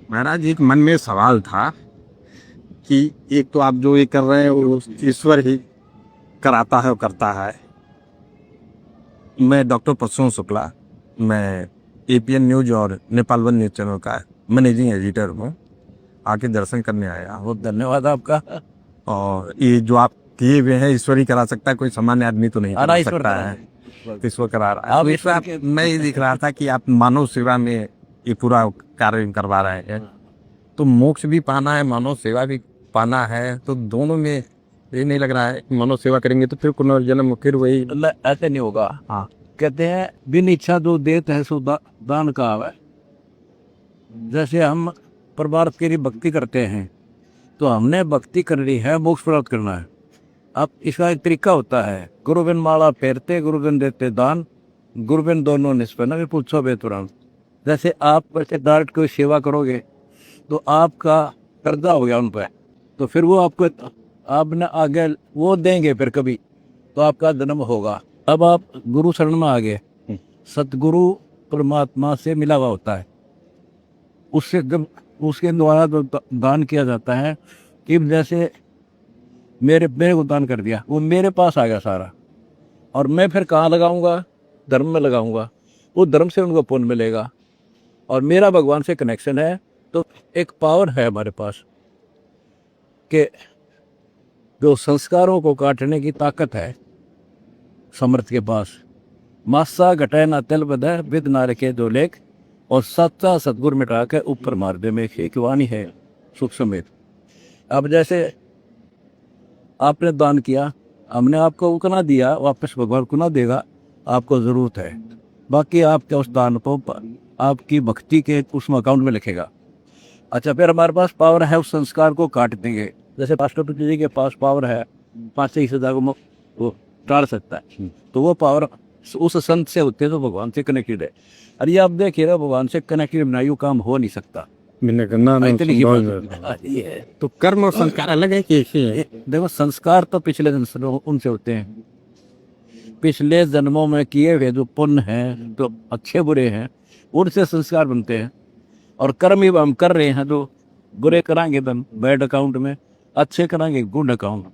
महाराज एक मन में सवाल था कि एक तो आप जो ये कर रहे हैं वो ईश्वर ही कराता है और करता है। मैं डॉक्टर परसों शुक्ला, मैं एपीएन न्यूज और नेपाल वन न्यूज चैनल का मैनेजिंग एडिटर हूँ। आके दर्शन करने आया, बहुत धन्यवाद आपका। और ये जो आप किए हुए हैं ईश्वर ही करा सकता है, कोई सामान्य आदमी तो नहीं करा सकता है। ईश्वर करा रहा है। अब ईश्वर मैं ये दिख रहा था कि आप मानव सेवा में ये पूरा कार्य करवा रहे हैं, तो मोक्ष भी पाना है, मानव सेवा भी पाना है, तो दोनों में ये नहीं लग रहा है कि मानव सेवा करेंगे तो फिर पुनर्जन्म फिर वही ऐसे नहीं होगा। हाँ, कहते हैं बिन इच्छा जो देत है सो दान का है। जैसे हम परमार्थ के लिए भक्ति करते हैं तो हमने भक्ति करनी है, मोक्ष प्राप्त करना है। अब इसका एक तरीका होता है, गुरुबिन माला फेरते गुरुबिन देते दान, गुरुबिन दोनों निष्पन्न भी पूछो बेतुरान। जैसे आप वैसे डायरेक्ट कोई सेवा करोगे तो आपका कर्जा हो गया उन पर, तो फिर वो आपको आपने आगे वो देंगे, फिर कभी तो आपका जन्म होगा। अब आप गुरु शरण में आ गए, सतगुरु परमात्मा से मिला हुआ होता है, उससे जब उसके द्वारा जो दान किया जाता है कि जैसे मेरे को दान कर दिया, वो मेरे पास आ गया सारा, और मैं फिर कहाँ लगाऊंगा? धर्म में लगाऊंगा, वो धर्म से उनको पुण्य मिलेगा। और मेरा भगवान से कनेक्शन है, तो एक पावर है हमारे पास कि जो संस्कारों को काटने की ताकत है समर्थ के पास। मासा घटाए ना तिल बदय विद नारे के दो लेख, और सच्चा सतगुर मिटा के ऊपर मार दे में एक वाणी है सुख समेत। अब जैसे आपने दान किया, हमने आपको उतना दिया, वापस भगवान को ना देगा, आपको जरूरत है। बाकी आपके उस दान को आपकी भक्ति के उस अकाउंट में लिखेगा। अच्छा, फिर हमारे पास पावर है उस संस्कार को काट देंगे। जैसे राष्ट्रपति जी के पास पावर है 5-6 को वो टाल सकता है, तो वो पावर उस संत से होते हैं जो भगवान से कनेक्टेड है। अरे ये आप देखिए ना, भगवान से कनेक्टेड बिना यूँ काम हो नहीं सकता। तो कर्म और संस्कार अलग है कि एक ही है? देखो, संस्कार तो पिछले जन्म उनसे होते हैं, पिछले जन्मों में किए हुए जो पुण्य हैं, जो अच्छे बुरे हैं, उनसे संस्कार बनते हैं। और कर्म ही हम कर रहे हैं, जो बुरे कराएंगे तो बैड अकाउंट में, अच्छे कराएंगे गुड अकाउंट।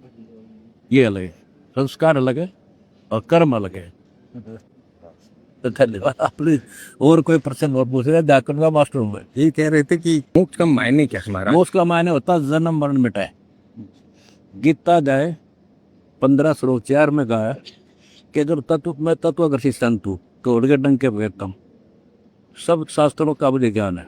ये अलग है, संस्कार अलग है और कर्म अलग है। तो धन्यवाद। और कोई प्रश्न और पूछ रहे हैं? डाकन का मास्टर हूँ मैं। ये कह रहे थे कि मोक्ष का मायने क्या है हमारा? मोक्ष का मायने होता है जन्म मरण मिटाए। गीता जाए 15 श्लोक 4 में कहा है कि जब मैं तत्वदर्शी संत हूँ तो उड़गे डंग के बगैर कम। सब शास्त्रों का मुझे ज्ञान है।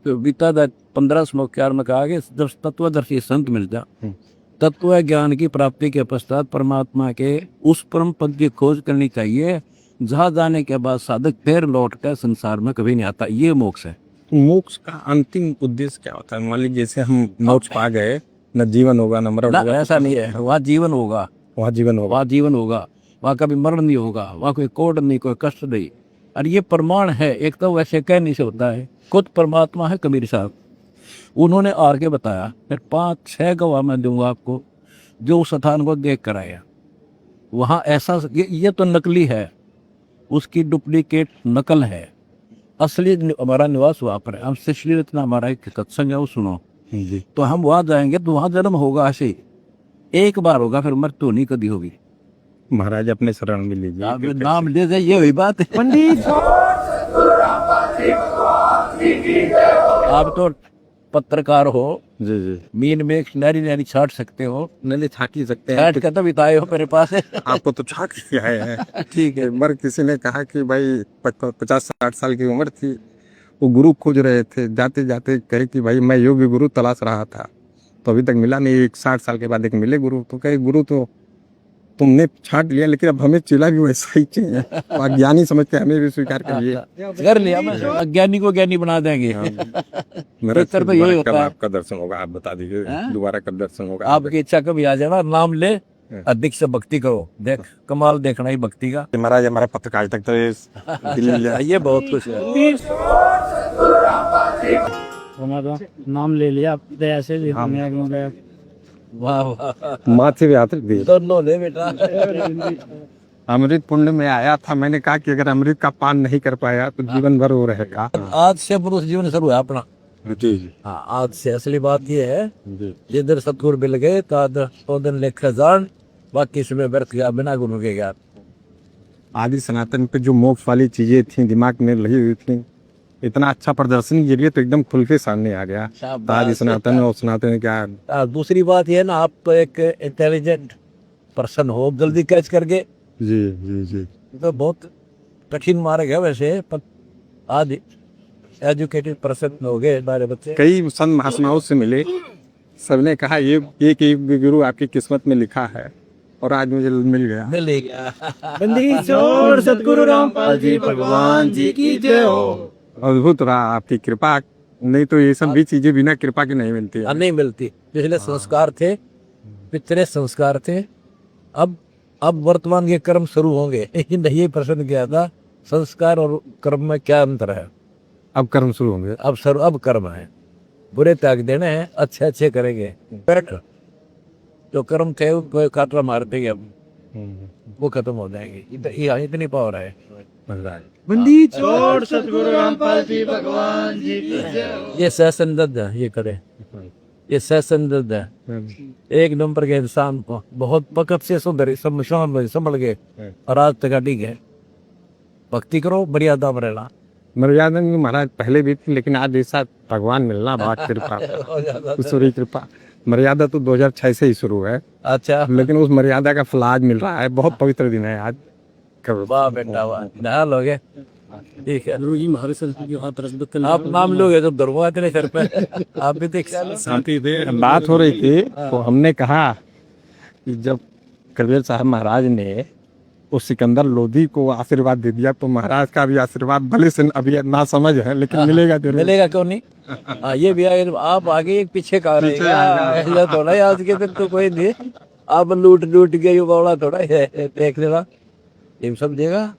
गीता जाए 15 श्लोक 4 में कहा कि जब तत्वदर्शी संत मिल जाए, तत्व ज्ञान की प्राप्ति के पश्चात परमात्मा के उस परम पद की खोज करनी चाहिए, जहाँ जाने के बाद साधक फिर लौट कर संसार में कभी नहीं आता। ये मोक्ष है। मोक्ष का अंतिम उद्देश्य क्या होता है? मान लीजिए जैसे हम मोक्ष पा गए, न जीवन होगा न मरण होगा। ऐसा नहीं है, वहाँ जीवन होगा, वहाँ जीवन होगा, वहाँ जीवन होगा, वहाँ कभी मरण नहीं होगा, वहाँ कोई कोड नहीं, कोई कष्ट नहीं। और ये प्रमाण है, एक तो वैसे कहने से होता है, खुद परमात्मा है कबीर साहब, उन्होंने आके बताया। फिर 5-6 गवाह मैं दूंगा आपको जो उस स्थान को देख कर आया। वहाँ ऐसा ये तो नकली है, उसकी डुप्लीकेट नकल है, असली हमारा निवास वहाँ पर है। हम श्री रत्ना हमारा एक सत्संग है, वो सुनो जी। तो हम वहाँ जाएंगे तो वहाँ जन्म होगा, ऐसे एक बार होगा, फिर मृत्यु नहीं कभी होगी। महाराज अपने शरण में लीजिए, आप नाम ले जाइए, ये हुई बात है पंडित। आप तो पत्रकार हो जी जी, मीन में नारी छाट सकते हो, नहीं छाट ही सकते हैं। छाट का तब बिताए हो मेरे पास है। आपको तो छाट के आए हैं। ठीक है। मर किसी ने कहा कि भाई 50-60 साल की उम्र थी, वो गुरु खोज रहे थे, जाते जाते कहे कि भाई मैं योग्य गुरु तलाश रहा था, तो अभी तक मिला नहीं। 60 साल के बाद एक मिले गुरु, तो कहे गुरु तो तुमने छाट लिया, लेकिन अब हमें चेला भी वैसा ही चाहिए। तो अज्ञानी समझ के हमें भी स्वीकार करिए। कर लिया, अज्ञानी को ज्ञानी बना देंगे। मेरा तो यही होता है। आपका दर्शन होगा, आप बता दीजिए दोबारा कब दर्शन होगा? आपकी इच्छा कभी आ जाना, नाम ले, अधिक से भक्ति करो, देख कमाल देखना ही भक्ति का। महाराज हमारा पत्रकार तक तो ये बहुत कुछ है। नाम ले लिया दया से। वाह वाह, माथे पे हाथ रख दिए। दोनों ले बेटा। अमृत पुण्य में आया था, मैंने कहा कि अगर अमृत का पान नहीं कर पाया तो जीवन भर वो रहेगा। आज से पुरुष जीवन शुरू है अपना। जी जी हाँ, आज से असली बात ये है, जी जिधर सतगुरु मिल गए तो दिन लेख जान, बाकी इसमें व्यर्थ गया बिना गुरु के ज्ञान। आदि सनातन पे जो मोक्ष वाली चीजें थी दिमाग में लगी हुई थी, इतना अच्छा प्रदर्शन गिरिए तो एकदम खुल के सामने आ गया। तो आदि सनातन और सनातन क्या। दूसरी बात ये है ना, आप तो एक इंटेलिजेंट पर्सन हो, जल्दी कैच करके, जी जी जी तो बहुत कठिन मार्ग है वैसे, पर आज एजुकेटेड पर्सन हो गए हमारे बच्चे। कई संत महात्माओं से मिले, सबने कहा ये एक एक गुरु आपकी किस्मत में लिखा है, और आज मुझे मिल गया। मिल ही गया। बंदी छोड़ सतगुरु रामपाल जी भगवान जी की जय हो। अद्भुत रहा आपकी कृपा, नहीं तो ये सब भी चीजें बिना कृपा के नहीं मिलती है। नहीं मिलती। पिछले संस्कार थे, पिछले संस्कार थे, अब वर्तमान के कर्म शुरू होंगे। ये प्रश्न किया था, संस्कार और कर्म में क्या अंतर है? अब कर्म शुरू होंगे। अब कर्म है, बुरे त्याग देने हैं, अच्छे अच्छे करेंगे। बैठ, जो कर्म थे उनको काटरा मार देंगे, अब वो खत्म हो जाएंगे। इतनी पावर है। बंदी छोड़ सतगुरु रामपाल जी भगवान जी की जय हो। ये सहसंदर्द है, ये करे, ये सहसंदर्द है। एक नंबर के इंसान को बहुत वक्त से संभल गए, और आज तक अड़ी गए। भक्ति करो, मर्यादा में रहना। मर्यादा में महाराज पहले भी थी, लेकिन आज ऐसा भगवान मिलना बहुत कृपा, ईश्वरी कृपा। मर्यादा तो 2006 से ही शुरू है, अच्छा, लेकिन उस मर्यादा का फल आज मिल रहा है। बहुत पवित्र दिन है आज। वाह बेटा वाह, नहा लोगे, ठीक है। गुरु जी हमारे संत की वहाँ तरफ आप नाम लोगे तो धर्मवा तेरे सर पे, आप भी देख शांति दे। बात हो रही थी तो हमने कहा कि जब कबीर साहब महाराज ने उस सिकंदर लोधी को आशीर्वाद दे दिया, तो महाराज का भी आशीर्वाद भले से अभी ना समझ है, लेकिन मिलेगा जरूर। मिलेगा क्यों नहीं। हाँ, ये भी आप आगे एक पीछे का रहेगा, ऐसा थोड़ा है। आज के दिन तो कोई नहीं, आप लूट के ये बौड़ा थोड़ा है, देख लेना, ये समझेगा।